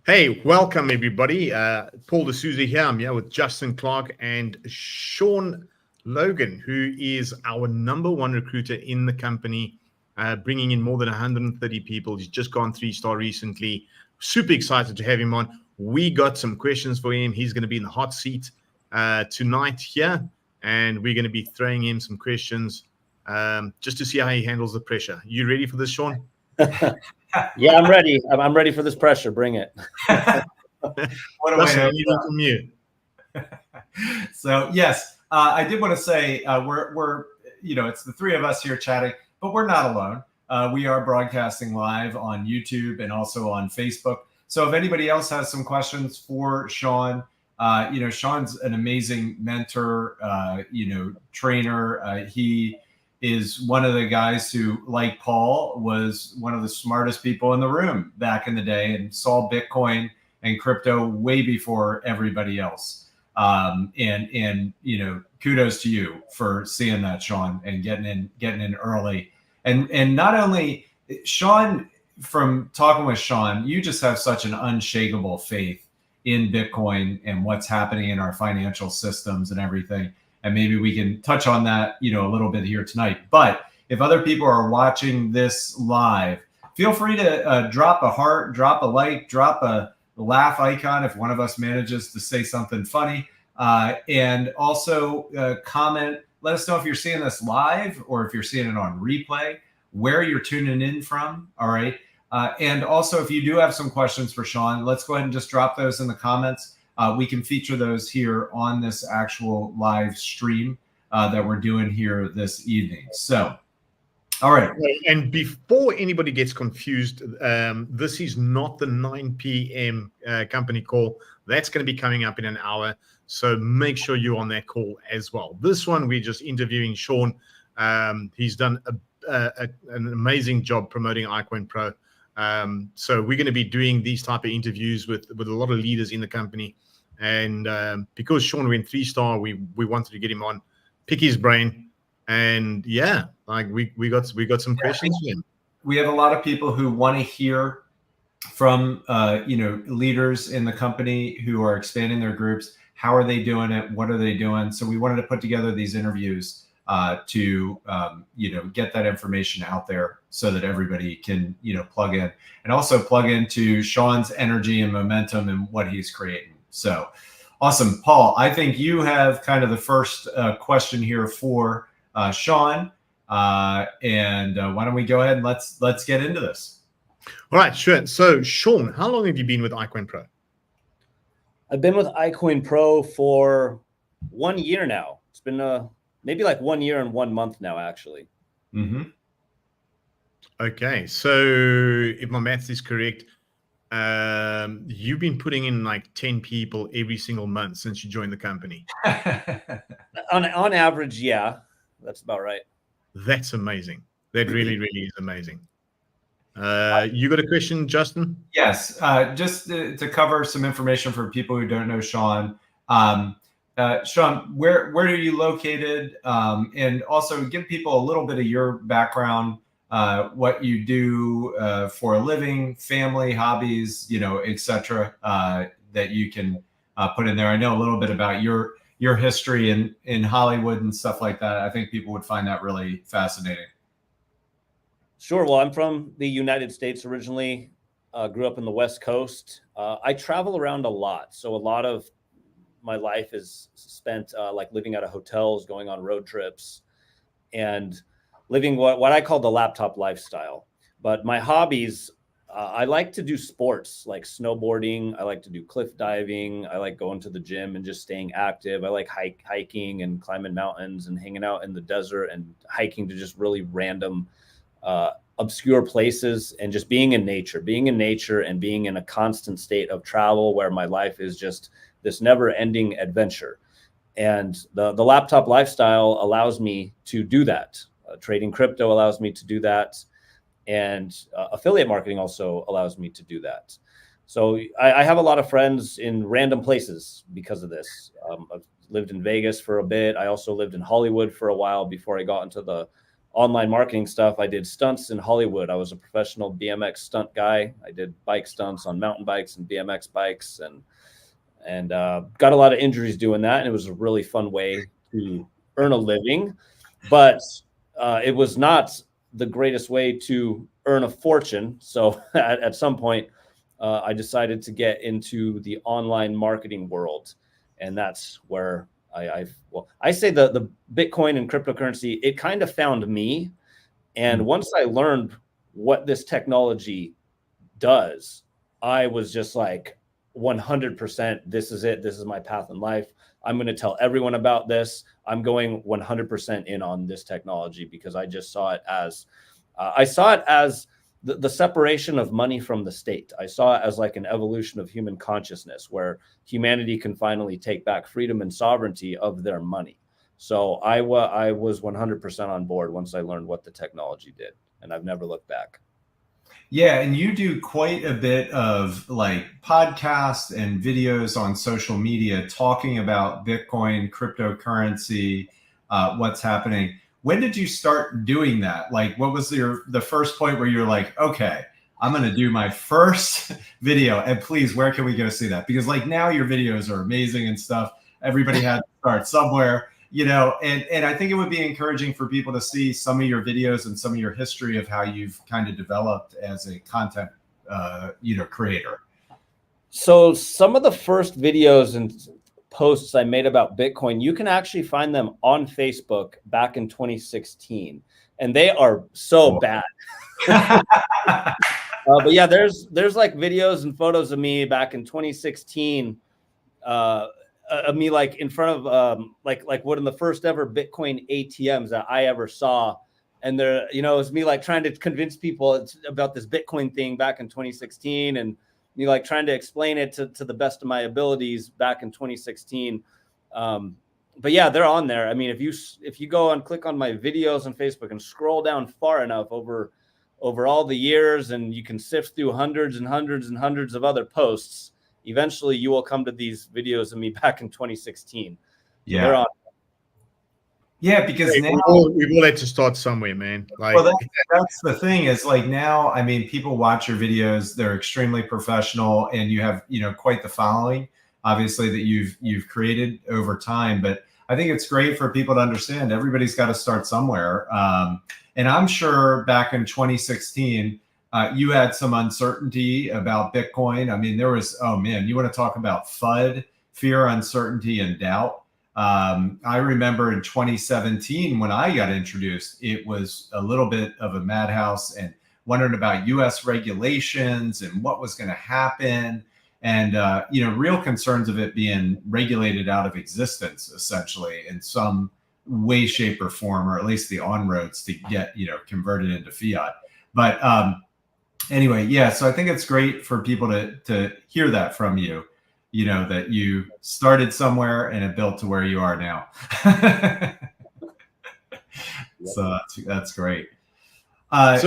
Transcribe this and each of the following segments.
Hey, welcome everybody. Paul D'Souza here. I'm here with Justin Clark and Sean Logan, who is our number one recruiter in the company, bringing in more than 130 people. He's just gone 3-star recently. Super excited to have him on. We got some questions for him. He's going to be in the hot seat tonight here, and we're going to be throwing him some questions just to see how he handles the pressure. You ready for this, Sean? Yeah, I'm ready. I'm ready for this pressure. Bring it. What a way to from you. So yes, I did want to say we're it's the three of us here chatting, but we're not alone. We are broadcasting live on YouTube and also on Facebook. So if anybody else has some questions for Sean, Sean's an amazing mentor, trainer. He is one of the guys who, like Paul, was one of the smartest people in the room back in the day and saw Bitcoin and crypto way before everybody else. And kudos to you for seeing that, Sean, and getting in early. And not only Sean, from talking with Sean, you just have such an unshakable faith in Bitcoin and what's happening in our financial systems and everything. And maybe we can touch on that, a little bit here tonight. But if other people are watching this live, feel free to drop a heart, drop a like, drop a laugh icon if one of us manages to say something funny. And also comment. Let us know if you're seeing this live or if you're seeing it on replay, where you're tuning in from. All right. And also, if you do have some questions for Sean, let's go ahead and just drop those in the comments. We can feature those here on this actual live stream that we're doing here this evening. So, all right. And before anybody gets confused, this is not the 9 p.m. Company call. That's going to be coming up in an hour. So make sure you're on that call as well. This one, we're just interviewing Sean. He's done an amazing job promoting iCoinPro. So we're going to be doing these type of interviews with a lot of leaders in the company. And because Sean went 3-star, we wanted to get him on, pick his brain. And yeah, like we got some questions for him. We have a lot of people who want to hear from leaders in the company who are expanding their groups. How are they doing it? What are they doing? So we wanted to put together these interviews to get that information out there so that everybody can plug in, and also plug into Sean's energy and momentum and what he's creating. So awesome. Paul, I think you have kind of the first question here for Sean. And why don't we go ahead and let's get into this. All right, sure. So Sean, how long have you been with iCoinPro? I've been with iCoinPro for 1 year now. It's been maybe like 1 year and 1 month now, actually. Mm-hmm. Okay, so if my maths is correct, you've been putting in like 10 people every single month since you joined the company. on average, yeah, that's about right. That's amazing. That really is amazing. You got a question, Justin? Yes, just to cover some information for people who don't know Sean. Sean, where are you located? And also give people a little bit of your background, what you do for a living, family, hobbies, etc. That you can put in there. I know a little bit about your history in Hollywood and stuff like that. I think people would find that really fascinating. Sure. Well, I'm from the United States originally. Grew up in the West Coast. I travel around a lot, so a lot of my life is spent like living out of hotels, going on road trips, and living what I call the laptop lifestyle. But my hobbies, I like to do sports like snowboarding. I like to do cliff diving. I like going to the gym and just staying active. I like hiking and climbing mountains and hanging out in the desert and hiking to just really random, obscure places, and just being in nature and being in a constant state of travel where my life is just this never-ending adventure. And the laptop lifestyle allows me to do that. Trading crypto allows me to do that. And affiliate marketing also allows me to do that. So I have a lot of friends in random places because of this. I've lived in Vegas for a bit. I also lived in Hollywood for a while before I got into the online marketing stuff. I did stunts in Hollywood. I was a professional BMX stunt guy. I did bike stunts on mountain bikes and BMX bikes, and got a lot of injuries doing that. And it was a really fun way to earn a living, but it was not the greatest way to earn a fortune. So at some point, I decided to get into the online marketing world, and that's where I say the Bitcoin and cryptocurrency, it kind of found me. And once I learned what this technology does, I was just like 100%, this is it. This is my path in life. I'm going to tell everyone about this. I'm going 100% in on this technology because I just saw it as, the separation of money from the state. I saw it as like an evolution of human consciousness where humanity can finally take back freedom and sovereignty of their money. So I was 100% on board once I learned what the technology did, and I've never looked back. Yeah, and you do quite a bit of like podcasts and videos on social media talking about Bitcoin, cryptocurrency, what's happening. When did you start doing that? Like, what was the first point where you're like, okay, I'm going to do my first video, and please, where can we go see that? Because like now your videos are amazing and stuff. Everybody had to start somewhere, you know, and I think it would be encouraging for people to see some of your videos and some of your history of how you've kind of developed as a content, creator. So some of the first videos and posts I made about Bitcoin, you can actually find them on Facebook back in 2016, and they are so bad. But yeah, there's like videos and photos of me back in 2016, of me like in front of like one of the first ever Bitcoin ATMs that I ever saw, and there, you know, it was me like trying to convince people about this Bitcoin thing back in 2016, and me like trying to explain it to the best of my abilities back in 2016. But yeah, they're on there. I mean, if you go and click on my videos on Facebook and scroll down far enough over all the years, and you can sift through hundreds and hundreds and hundreds of other posts, eventually you will come to these videos of me back in 2016. So they're on. Yeah, because now we've all had to start somewhere, man. Like, well, that's the thing is like now, I mean, people watch your videos, they're extremely professional, and you have, you know, quite the following, obviously, that you've created over time. But I think it's great for people to understand everybody's got to start somewhere. And I'm sure back in 2016, you had some uncertainty about Bitcoin. I mean, there was, oh man, you want to talk about FUD, fear, uncertainty, and doubt. I remember in 2017 when I got introduced, it was a little bit of a madhouse and wondering about US regulations and what was going to happen. And, real concerns of it being regulated out of existence, essentially, in some way, shape, or form, or at least the on-roads to get, converted into fiat. But anyway, yeah, so I think it's great for people to hear that from you. You know, that you started somewhere and it built to where you are now. So that's great. I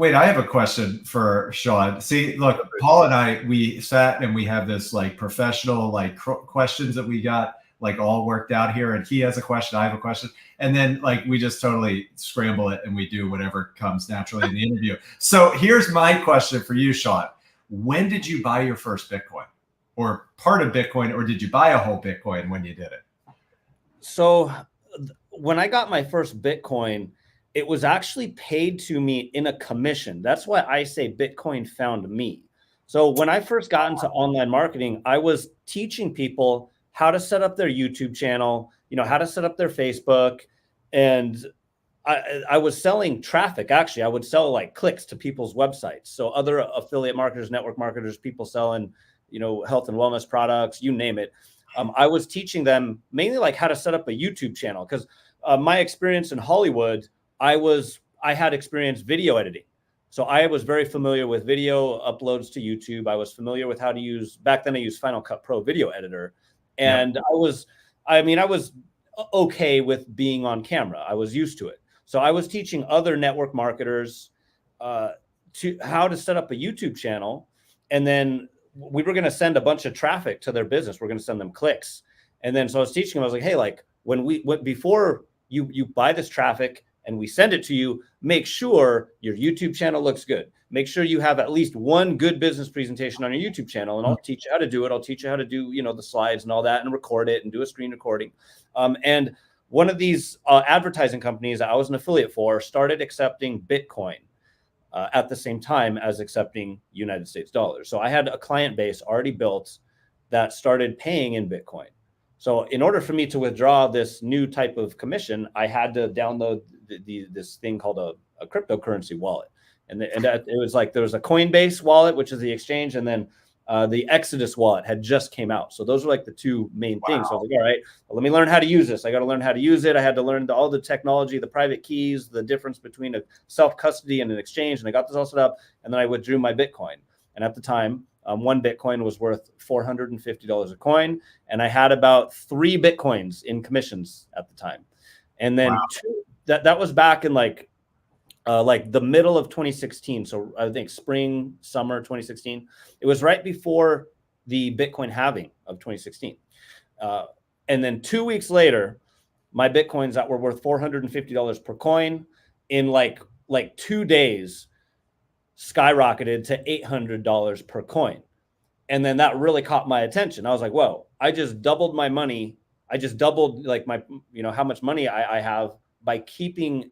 have a question for Sean. See, look, Paul and I, we sat and we have this like professional like questions that we got like all worked out here. And he has a question, I have a question. And then like we just totally scramble it and we do whatever comes naturally in the interview. So here's my question for you, Sean. When did you buy your first Bitcoin? Or part of Bitcoin, or did you buy a whole Bitcoin when you did it? So when I got my first Bitcoin, it was actually paid to me in a commission. That's why I say Bitcoin found me. So when I first got into online marketing, I was teaching people how to set up their YouTube channel, how to set up their Facebook. And I was selling traffic. Actually, I would sell like clicks to people's websites. So other affiliate marketers, network marketers, people selling health and wellness products, you name it. I was teaching them mainly like how to set up a YouTube channel because my experience in Hollywood, I had experience video editing. So I was very familiar with video uploads to YouTube. I was familiar with how to use, back then I used Final Cut Pro video editor. And I was okay with being on camera. I was used to it. So I was teaching other network marketers to how to set up a YouTube channel. And then we were going to send a bunch of traffic to their business. We're going to send them clicks. And then, so I was teaching them, I was like, hey, like before you buy this traffic and we send it to you, make sure your YouTube channel looks good. Make sure you have at least one good business presentation on your YouTube channel, and I'll teach you how to do it. I'll teach you how to do, you know, the slides and all that, and record it and do a screen recording. And one of these advertising companies I was an affiliate for started accepting Bitcoin at the same time as accepting United States dollars. So I had a client base already built that started paying in Bitcoin. So in order for me to withdraw this new type of commission, I had to download this thing called a cryptocurrency wallet. And it was like, there was a Coinbase wallet, which is the exchange, and then the Exodus wallet had just came out. So those were like the two main things. So I was like, all right, well, let me learn how to use this. I got to learn how to use it. I had to learn all the technology, the private keys, the difference between a self-custody and an exchange. And I got this all set up, and then I withdrew my Bitcoin. And at the time, one Bitcoin was worth $450 a coin. And I had about 3 Bitcoins in commissions at the time. And then that was back in like the middle of 2016. So I think spring, summer 2016. It was right before the Bitcoin halving of 2016. And then 2 weeks later, my Bitcoins that were worth $450 per coin in like 2 days skyrocketed to $800 per coin. And then that really caught my attention. I was like, whoa, I just doubled my money. I just doubled like my, you know, how much money I have by keeping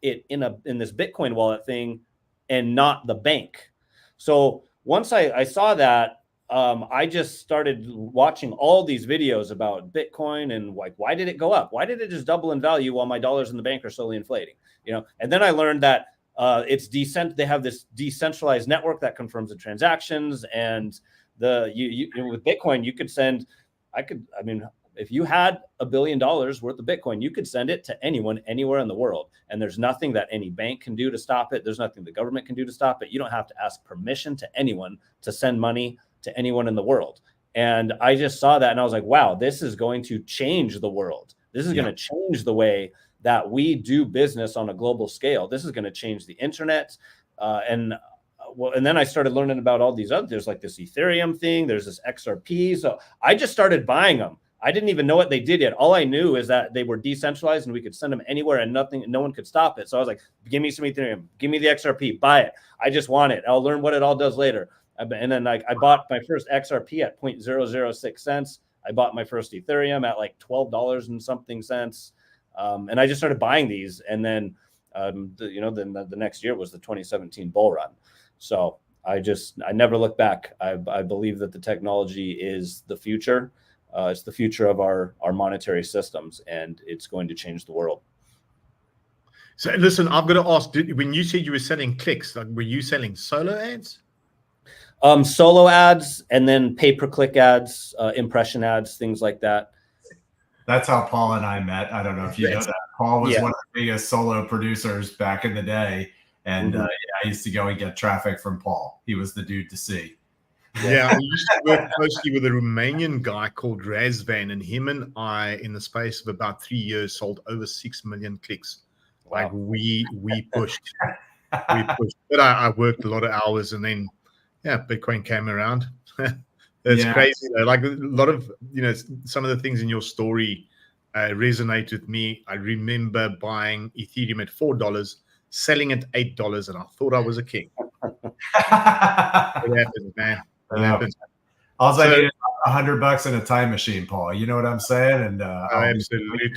it in this Bitcoin wallet thing and not the bank. So once I saw that, I just started watching all these videos about Bitcoin and like, why did it go up? Why did it just double in value while my dollars in the bank are slowly inflating? You know, and then I learned that they have this decentralized network that confirms the transactions, and with Bitcoin, you could send, if you had $1 billion worth of Bitcoin, you could send it to anyone, anywhere in the world. And there's nothing that any bank can do to stop it. There's nothing the government can do to stop it. You don't have to ask permission to anyone to send money to anyone in the world. And I just saw that and I was like, wow, this is going to change the world. This is going to change the way that we do business on a global scale. This is going to change the internet. And then I started learning about all these there's like this Ethereum thing, there's this XRP. So I just started buying them. I didn't even know what they did yet. All I knew is that they were decentralized and we could send them anywhere and no one could stop it. So I was like, give me some Ethereum, give me the XRP, buy it. I just want it. I'll learn what it all does later. And then I bought my first XRP at 0.006 cents. I bought my first Ethereum at like $12 and something cents. And I just started buying these. And then, the next year was the 2017 bull run. So I never look back. I believe that the technology is the future. It's the future of our monetary systems, and it's going to change the world. So listen, I've got to ask, when you said you were selling clicks, like, were you selling solo ads? Solo ads, and then pay-per-click ads, impression ads, things like that. That's how Paul and I met. I don't know if you know that. Paul was one of the biggest solo producers back in the day. And I used to go and get traffic from Paul. He was the dude to see. Yeah, I used to work closely with a Romanian guy called Razvan, and him and I, in the space of about 3 years, sold over 6 million clicks. Wow. Like we pushed. But I worked a lot of hours, and then Bitcoin came around. It's crazy though. Like a lot of, some of the things in your story resonate with me. I remember buying Ethereum at $4, selling at $8, and I thought I was a king. It happens, man. It happens. Also, I needed $100 in a time machine, Paul. You know what I'm saying? And absolutely.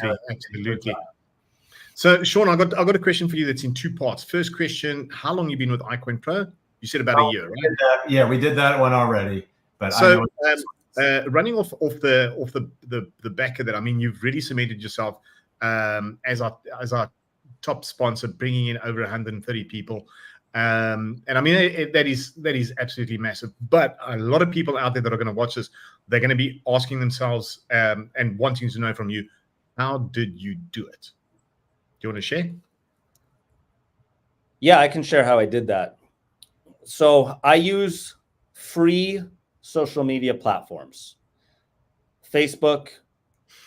So, Sean, I got a question for you that's in 2 parts. First question: how long have you been with iCoinPro? You said about a year, right? We did that one already. But so, running off the back of that, I mean, you've really cemented yourself as our top sponsor, bringing in over 130 people. And I mean, that is absolutely massive. But a lot of people out there that are going to watch this, they're going to be asking themselves and wanting to know from you, how did you do it? Do you want to share? Yeah, I can share how I did that. So I use free social media platforms: Facebook,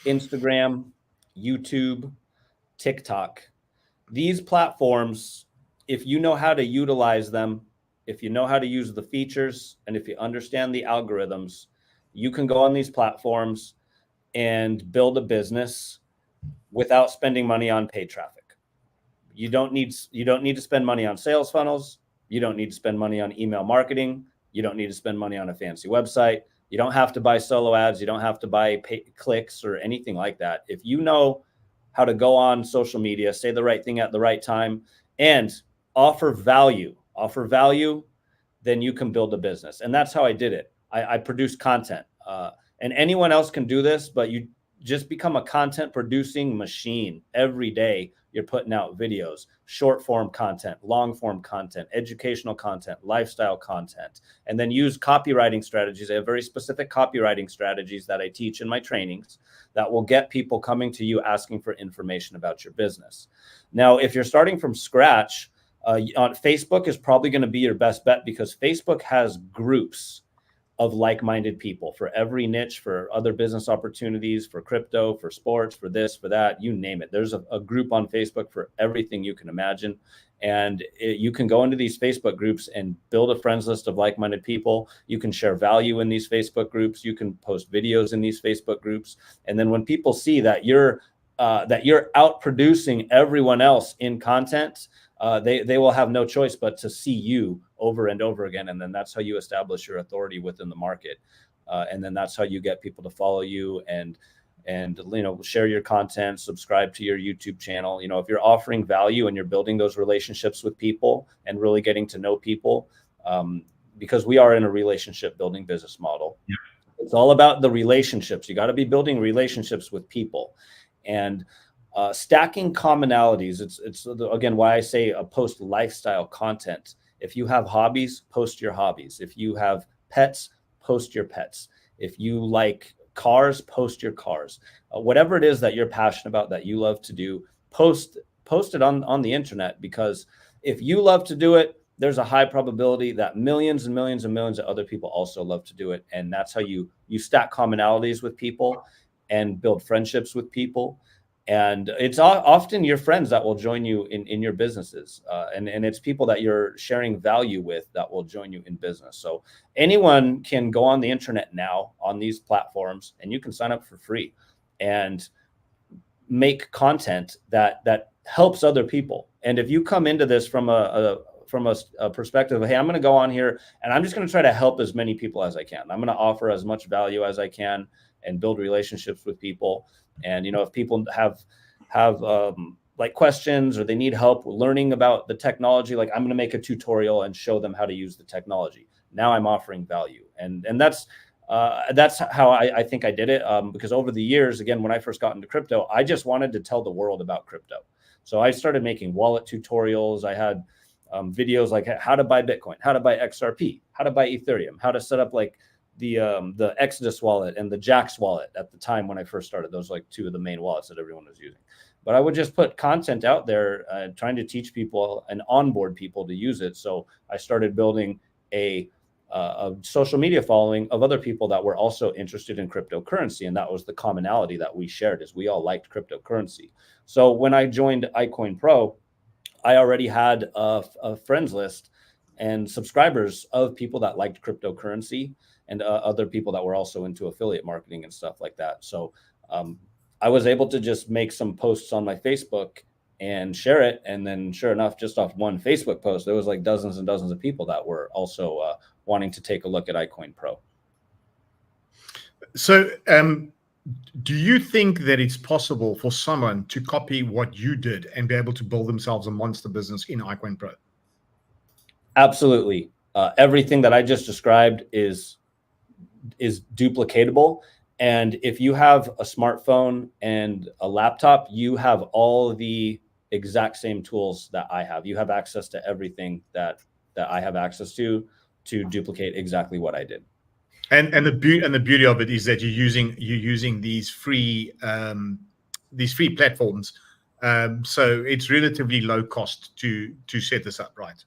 Instagram, YouTube, TikTok. These platforms, if you know how to utilize them, if you know how to use the features, and if you understand the algorithms, you can go on these platforms and build a business without spending money on paid traffic. You don't need to spend money on sales funnels. You don't need to spend money on email marketing. You don't need to spend money on a fancy website. You don't have to buy solo ads. You don't have to buy clicks or anything like that. If you know how to go on social media, say the right thing at the right time, and offer value, then you can build a business. And that's how I did it. I produce content, and anyone else can do this, but you just become a content producing machine. Every day you're putting out videos, short form content, long form content, educational content, lifestyle content, and then use copywriting strategies. I have very specific copywriting strategies that I teach in my trainings that will get people coming to you asking for information about your business. Now, if you're starting from scratch, on Facebook is probably going to be your best bet, because Facebook has groups of like-minded people for every niche, for other business opportunities, for crypto, for sports, for this, for that, you name it. There's a group on Facebook for everything you can imagine. And you can go into these Facebook groups and build a friends list of like-minded people. You can share value in these Facebook groups. You can post videos in these Facebook groups. And then when people see that you're out producing everyone else in content, they will have no choice but to see you over and over again. And then that's how you establish your authority within the market. And then that's how you get people to follow you and share your content, subscribe to your YouTube channel. If you're offering value and you're building those relationships with people and really getting to know people, because we are in a relationship building business model. Yeah. It's all about the relationships. You got to be building relationships with people. And stacking commonalities. It's again why I say post lifestyle content. If you have hobbies, post your hobbies. If you have pets, post your pets. If you like cars, post your cars. Whatever it is that you're passionate about, that you love to do, post it on the internet, because if you love to do it, there's a high probability that millions and millions and millions of other people also love to do it. And that's how you stack commonalities with people and build friendships with people. And it's often your friends that will join you in your businesses. And it's people that you're sharing value with that will join you in business. So anyone can go on the internet now on these platforms, and you can sign up for free and make content that helps other people. And if you come into this from a perspective of, hey, I'm going to go on here and I'm just going to try to help as many people as I can. I'm going to offer as much value as I can and build relationships with people. And, if people have like questions or they need help learning about the technology, like I'm going to make a tutorial and show them how to use the technology. Now I'm offering value. And that's how I think I did it. Because over the years, again, when I first got into crypto, I just wanted to tell the world about crypto. So I started making wallet tutorials. I had videos like how to buy Bitcoin, how to buy XRP, how to buy Ethereum, how to set up like the Exodus wallet and the Jax wallet at the time when I first started. Those were like two of the main wallets that everyone was using. But I would just put content out there trying to teach people and onboard people to use it. So I started building a social media following of other people that were also interested in cryptocurrency. And that was the commonality that we shared, is we all liked cryptocurrency. So when I joined iCoinPro, I already had a friends list and subscribers of people that liked cryptocurrency and other people that were also into affiliate marketing and stuff like that. So I was able to just make some posts on my Facebook and share it. And then sure enough, just off one Facebook post, there was like dozens and dozens of people that were also wanting to take a look at iCoinPro. So do you think that it's possible for someone to copy what you did and be able to build themselves a monster business in iCoinPro? Absolutely. Everything that I just described is duplicatable. And if you have a smartphone and a laptop, you have all the exact same tools that I have. You have access to everything that I have access to duplicate exactly what I did. And the beauty of it is that you're using these free platforms, so it's relatively low cost to set this up, right?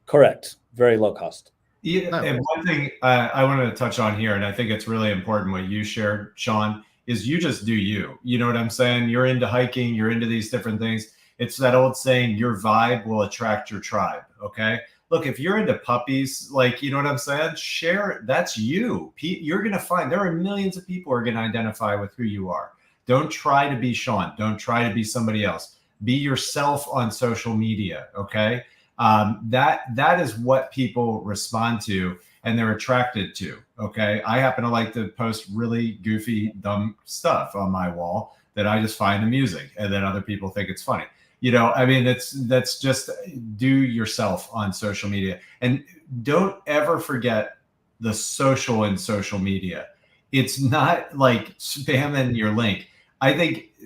Correct. Very low cost. Yeah, and one thing I wanted to touch on here, and I think it's really important what you shared, Sean, is you just do you. You know what I'm saying? You're into hiking, you're into these different things. It's that old saying, your vibe will attract your tribe. Okay. Look, if you're into puppies, like, you know what I'm saying? Share, that's you. You're going to find there are millions of people who are going to identify with who you are. Don't try to be Sean. Don't try to be somebody else. Be yourself on social media. Okay. That is what people respond to and they're attracted to. Okay. I happen to like to post really goofy, dumb stuff on my wall that I just find amusing and then other people think it's funny. You know, I mean, that's just do yourself on social media, and don't ever forget the social in social media. It's not like spamming your link. I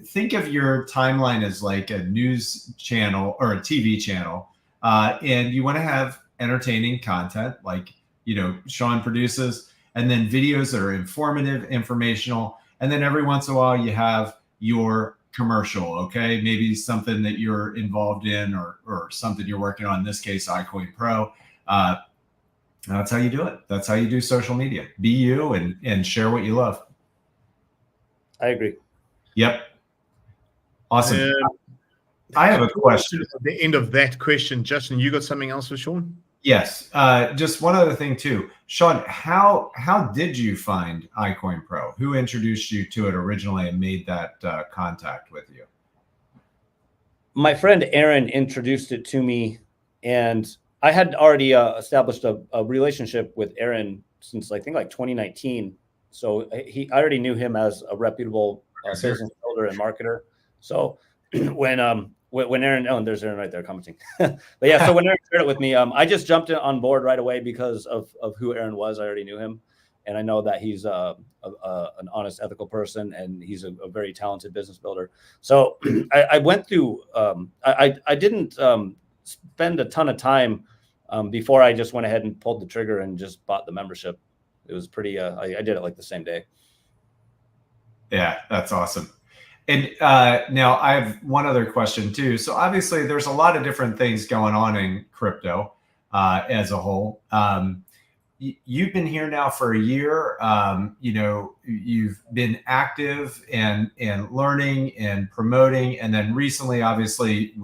think of your timeline as like a news channel or a TV channel, and you want to have entertaining content like, you know, Sean produces, and then videos that are informative, informational, and then every once in a while you have your commercial. Okay, maybe something that you're involved in or something you're working on. In this case, iCoinPro. That's how you do it. That's how you do social media. Be you and share what you love. I agree. Yep. Awesome. I have a question. At the end of that question, Justin, you got something else for Sean? Yes. Just one other thing too. Sean, how did you find iCoinPro? Who introduced you to it originally and made that contact with you? My friend Aaron introduced it to me, and I had already established a relationship with Aaron since I think like 2019. So I already knew him as a reputable business builder and marketer. So when Aaron, oh, and there's Aaron right there commenting. But yeah, so when Aaron shared it with me, I just jumped on board right away because of who Aaron was. I already knew him, and I know that he's an honest, ethical person, and he's a very talented business builder. So I went through. I didn't spend a ton of time before I just went ahead and pulled the trigger and just bought the membership. It was pretty. I did it like the same day. Yeah, that's awesome. And now I have one other question too. So obviously there's a lot of different things going on in crypto as a whole. You've been here now for a year. You know, you've been active and learning and promoting. And then recently, obviously,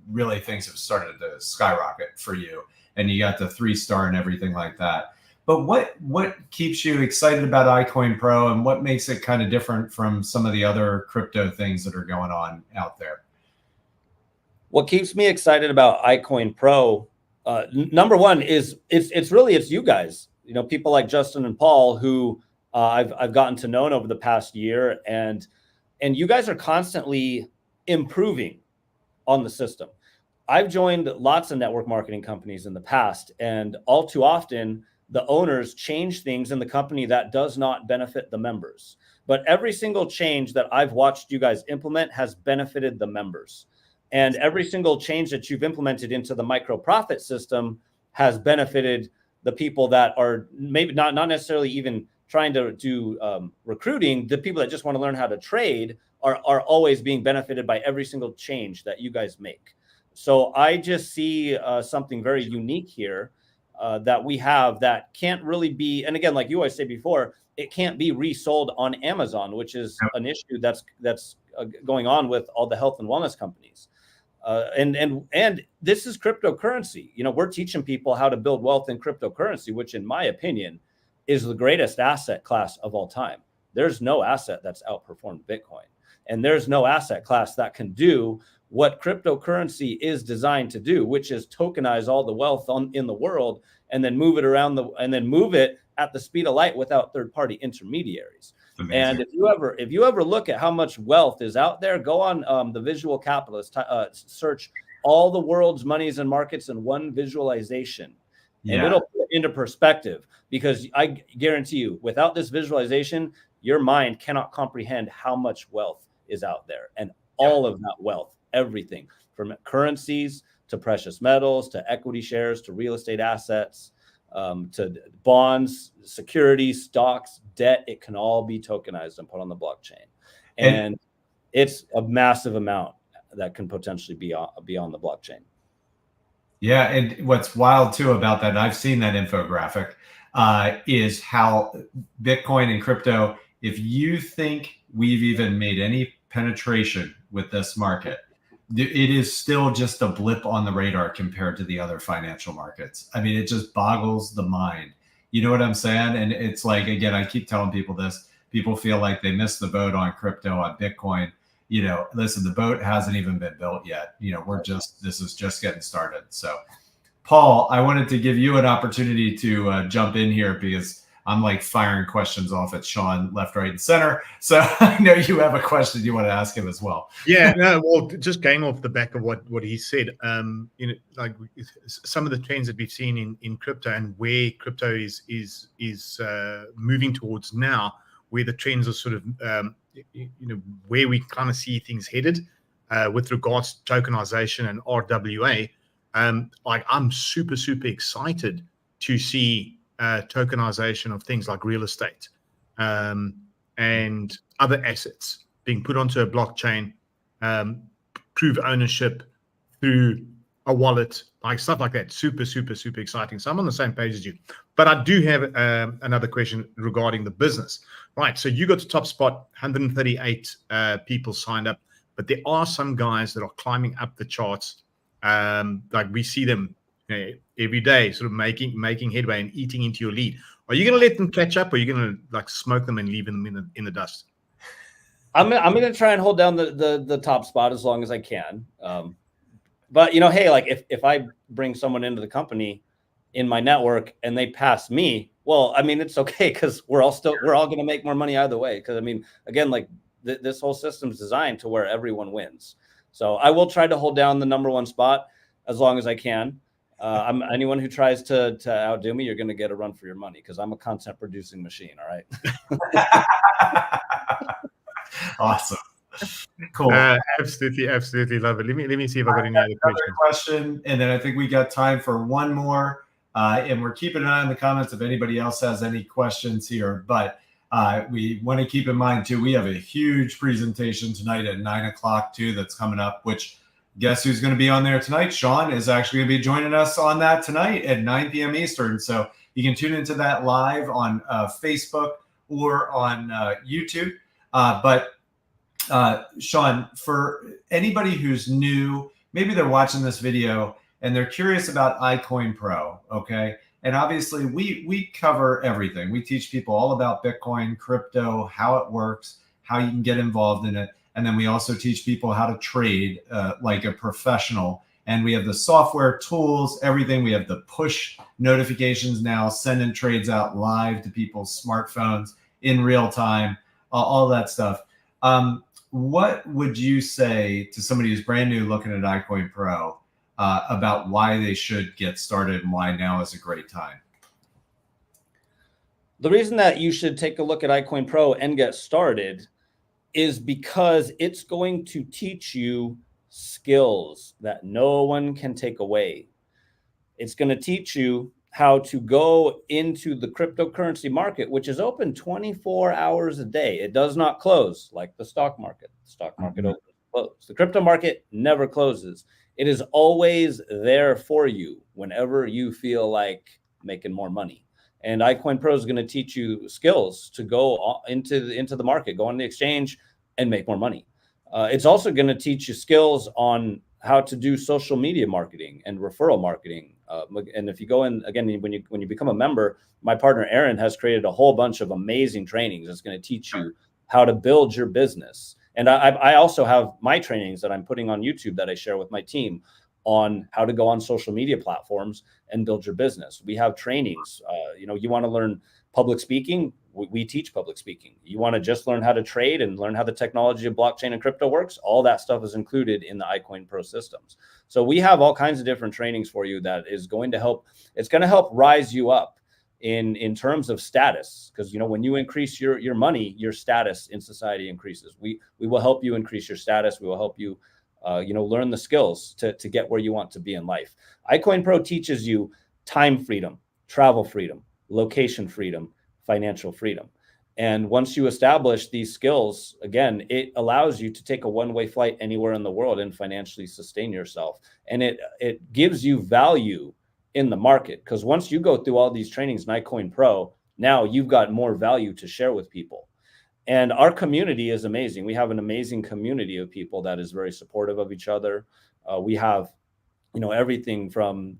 really things have started to skyrocket for you. And you got the 3-star and everything like that. But what keeps you excited about iCoinPro, and what makes it kind of different from some of the other crypto things that are going on out there? What keeps me excited about iCoinPro, number one, is it's you guys. You know, people like Justin and Paul, who I've gotten to know over the past year, and you guys are constantly improving on the system. I've joined lots of network marketing companies in the past, and all too often, the owners change things in the company that does not benefit the members. But every single change that I've watched you guys implement has benefited the members. And every single change that you've implemented into the micro profit system has benefited the people that are maybe not necessarily even trying to do recruiting. The people that just want to learn how to trade are always being benefited by every single change that you guys make. So I just see something very unique here. That we have that can't really be, and again, like you always say before, it can't be resold on Amazon, which is an issue that's going on with all the health and wellness companies. And this is cryptocurrency. You know, we're teaching people how to build wealth in cryptocurrency, which in my opinion is the greatest asset class of all time. There's no asset that's outperformed Bitcoin, and there's no asset class that can do what cryptocurrency is designed to do, which is tokenize all the wealth in the world and then move it around and then move it at the speed of light without third-party intermediaries. Amazing. And if you ever look at how much wealth is out there, go on the Visual Capitalist, search all the world's monies and markets in one visualization, and it'll put it into perspective. Because I guarantee you, without this visualization, your mind cannot comprehend how much wealth is out there, and all of that wealth. Everything from currencies to precious metals to equity shares to real estate assets to bonds, securities, stocks, debt. It can all be tokenized and put on the blockchain. And it's a massive amount that can potentially be on the blockchain. Yeah. And what's wild too about that, and I've seen that infographic, is how Bitcoin and crypto, if you think we've even made any penetration with this market, it is still just a blip on the radar compared to the other financial markets. I mean, it just boggles the mind. You know what I'm saying? And it's like, again, I keep telling people this. People feel like they missed the boat on crypto, on Bitcoin. listen, the boat hasn't even been built yet. This is just getting started. So Paul, I wanted to give you an opportunity to jump in here because I'm like firing questions off at Sean left, right, and center. So I know you have a question you want to ask him as well. Yeah, no, well, just going off the back of what he said, like some of the trends that we've seen in crypto and where crypto is moving towards now, where the trends are sort of, where we kind of see things headed with regards to tokenization and RWA. Like I'm super, super excited to see tokenization of things like real estate and other assets being put onto a blockchain, prove ownership through a wallet, like stuff like that. Super, super, super exciting. So I'm on the same page as you. But I do have another question regarding the business. Right, so you got to top spot, 138 people signed up, but there are some guys that are climbing up the charts. Like we see them every day, sort of making headway and eating into your lead. Are you going to let them catch up, or are you going to like smoke them and leave them in the dust? I'm going to try and hold down the top spot as long as I can. But hey, like if I bring someone into the company in my network and they pass me, well, I mean, it's okay because we're all going to make more money either way. Because I mean, again, like this whole system's designed to where everyone wins. So I will try to hold down the number one spot as long as I can. Anyone who tries to outdo me, you're going to get a run for your money because I'm a content producing machine. All right. Awesome. Cool. Absolutely love it. Let me see if I got any other question. And then I think we got time for one more. And we're keeping an eye on the comments if anybody else has any questions here. But we want to keep in mind too, we have a huge presentation tonight at 9 o'clock too that's coming up, which guess who's going to be on there tonight? Sean is actually going to be joining us on that tonight at 9 p.m. Eastern. So you can tune into that live on Facebook or on YouTube. But Sean, for anybody who's new, maybe they're watching this video and they're curious about iCoinPro, okay? And obviously we cover everything. We teach people all about Bitcoin, crypto, how it works, how you can get involved in it. And then we also teach people how to trade like a professional. And we have the software tools, everything. We have the push notifications now, sending trades out live to people's smartphones in real time, all that stuff. What would you say to somebody who's brand new looking at iCoinPro about why they should get started and why now is a great time? The reason that you should take a look at iCoinPro and get started is because it's going to teach you skills that no one can take away. It's going to teach you how to go into the cryptocurrency market, which is open 24 hours a day. It does not close like the stock market. The stock market opens and closes. The crypto market never closes. It is always there for you whenever you feel like making more money. And iCoinPro is going to teach you skills to go into the market, go on the exchange and make more money. It's also going to teach you skills on how to do social media marketing and referral marketing. And if you go in, again, when you become a member, my partner, Aaron, has created a whole bunch of amazing trainings that's going to teach you how to build your business. And I also have my trainings that I'm putting on YouTube that I share with my team on how to go on social media platforms and build your business. We have trainings. You want to learn public speaking, we teach public speaking. You want to just learn how to trade and learn how the technology of blockchain and crypto works, all that stuff is included in the iCoinPro systems. So we have all kinds of different trainings for you that is going to help. It's going to help rise you up in terms of status, because when you increase your money, your status in society increases. We will help you increase your status. We will help you learn the skills to get where you want to be in life. iCoinPro teaches you time freedom, travel freedom, location freedom, financial freedom. And once you establish these skills, again, it allows you to take a one-way flight anywhere in the world and financially sustain yourself. And it gives you value in the market, because once you go through all these trainings in iCoinPro, now you've got more value to share with people. And our community is amazing. We have an amazing community of people that is very supportive of each other. We have, everything from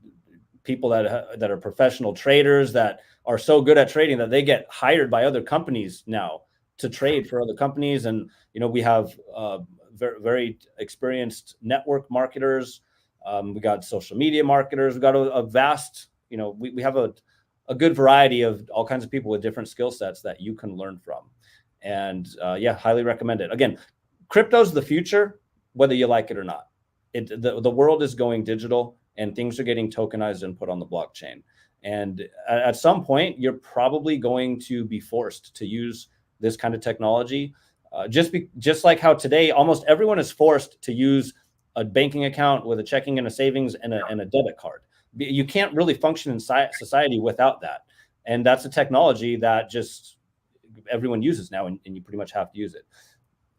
people that are professional traders that are so good at trading that they get hired by other companies now to trade for other companies. And, we have very, very experienced network marketers. We got social media marketers. We got a vast, we have a good variety of all kinds of people with different skill sets that you can learn from. And yeah, highly recommend it. Again, crypto's the future, whether you like it or not. The world is going digital and things are getting tokenized and put on the blockchain. And at some point, you're probably going to be forced to use this kind of technology. Just like how today, almost everyone is forced to use a banking account with a checking and a savings and a debit card. You can't really function in society without that. And that's a technology that just everyone uses now, and you pretty much have to use it.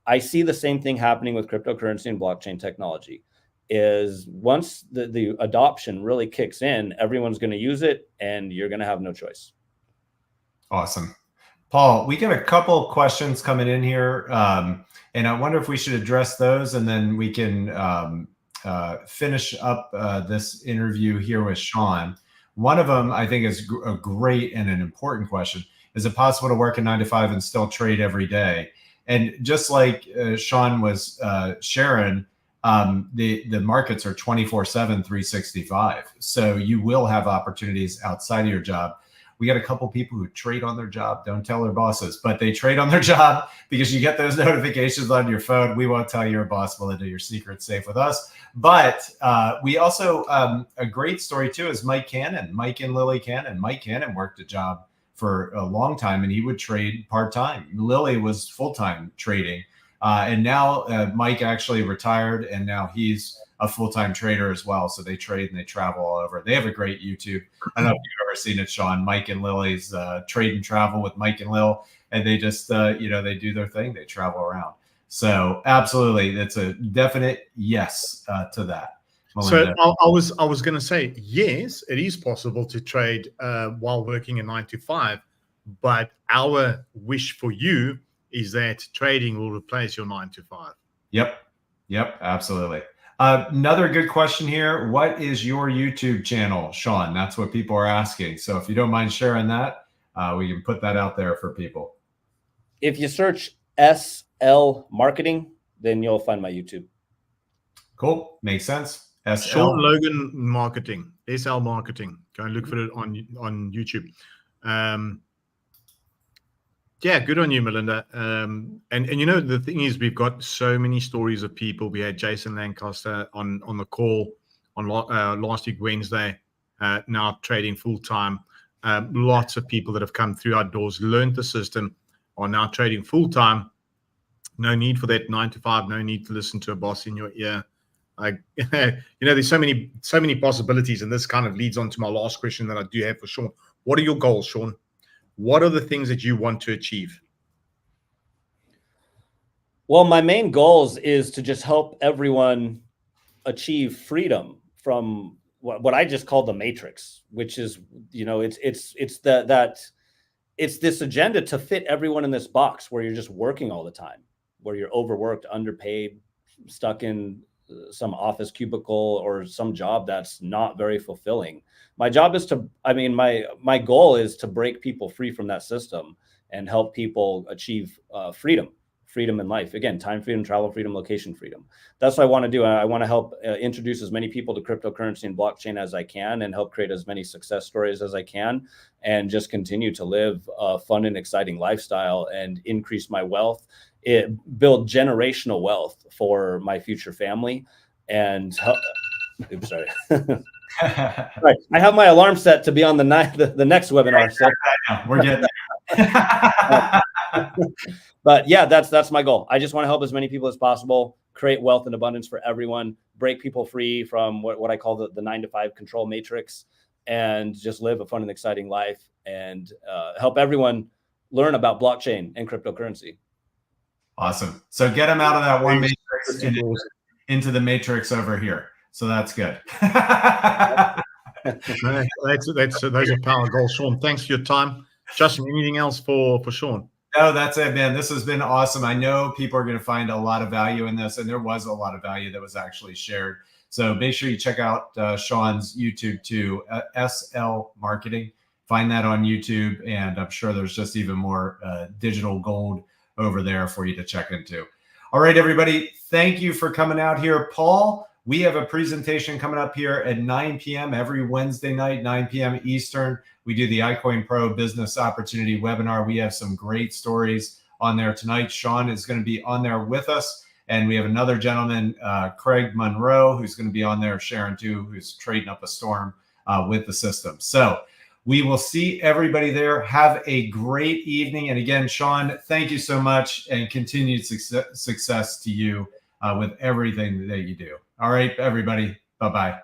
I see the same thing happening with cryptocurrency and blockchain technology. Is once the adoption really kicks in, everyone's going to use it and you're going to have no choice. Awesome. Paul, we get a couple of questions coming in here, and I wonder if we should address those, and then we can finish up this interview here with Sean. One of them I think is a great and an important question. Is it possible to work a 9 to 5 and still trade every day? And just like Sean was sharing, the markets are 24/7, 365. So you will have opportunities outside of your job. We got a couple people who trade on their job. Don't tell their bosses, but they trade on their job because you get those notifications on your phone. We won't tell your boss. We'll do your secret safe with us. But we also, a great story too is Mike Cannon, Mike and Lily Cannon. Mike Cannon worked a job for a long time and he would trade part-time. Lily was full-time trading. And now Mike actually retired and now he's a full-time trader as well. So they trade and they travel all over. They have a great YouTube. I don't know if you've ever seen it, Sean. Mike and Lily's Trade and Travel with Mike and Lil. And they just, they do their thing. They travel around. So absolutely, that's a definite yes to that. Melinda. So I was going to say, yes, it is possible to trade while working a 9 to 5. But our wish for you is that trading will replace your 9 to 5. Yep, absolutely. Another good question here. What is your YouTube channel, Sean? That's what people are asking. So if you don't mind sharing that, we can put that out there for people. If you search SL Marketing, then you'll find my YouTube. Cool. Makes sense. SL. Sean Logan Marketing, SL Marketing. Go and look for it on YouTube. Yeah, good on you, Melinda. And the thing is, we've got so many stories of people. We had Jason Lancaster on the call on last week, Wednesday, now trading full time. Lots of people that have come through our doors, learned the system, are now trading full time. No need for that 9 to 5. No need to listen to a boss in your ear. There's so many possibilities, and this kind of leads on to my last question that I do have for Sean. What are your goals, Sean? What are the things that you want to achieve? Well, my main goals is to just help everyone achieve freedom from what I just call the matrix, which is, it's this agenda to fit everyone in this box where you're just working all the time, where you're overworked, underpaid, stuck in some office cubicle or some job that's not very fulfilling. My job is my goal is to break people free from that system and help people achieve freedom in life. Again, time freedom, travel freedom, location freedom. That's what I want to do. I want to help introduce as many people to cryptocurrency and blockchain as I can and help create as many success stories as I can and just continue to live a fun and exciting lifestyle and increase my wealth, build generational wealth for my future family and help. Oops, sorry. Right. I have my alarm set to be on the next webinar. So. We're getting there. But yeah, that's my goal. I just want to help as many people as possible, create wealth and abundance for everyone, break people free from what I call the 9 to 5 control matrix, and just live a fun and exciting life and help everyone learn about blockchain and cryptocurrency. Awesome. So get them out of that one matrix and into the matrix over here. So that's good. Those are power goals, Sean. Thanks for your time. Justin, anything else for Sean? No, that's it, man. This has been awesome. I know people are going to find a lot of value in this, and there was a lot of value that was actually shared. So make sure you check out Sean's YouTube too, SL Marketing. Find that on YouTube, and I'm sure there's just even more digital gold over there for you to check into. All right, everybody. Thank you for coming out here. Paul, we have a presentation coming up here at 9 p.m. every Wednesday night, 9 p.m. Eastern. We do the iCoinPro Business Opportunity webinar. We have some great stories on there tonight. Sean is going to be on there with us. And we have another gentleman, Craig Monroe, who's going to be on there, Sharon too, who's trading up a storm with the system. So we will see everybody there. Have a great evening. And again, Sean, thank you so much, and continued success to you with everything that you do. All right, everybody. Bye-bye.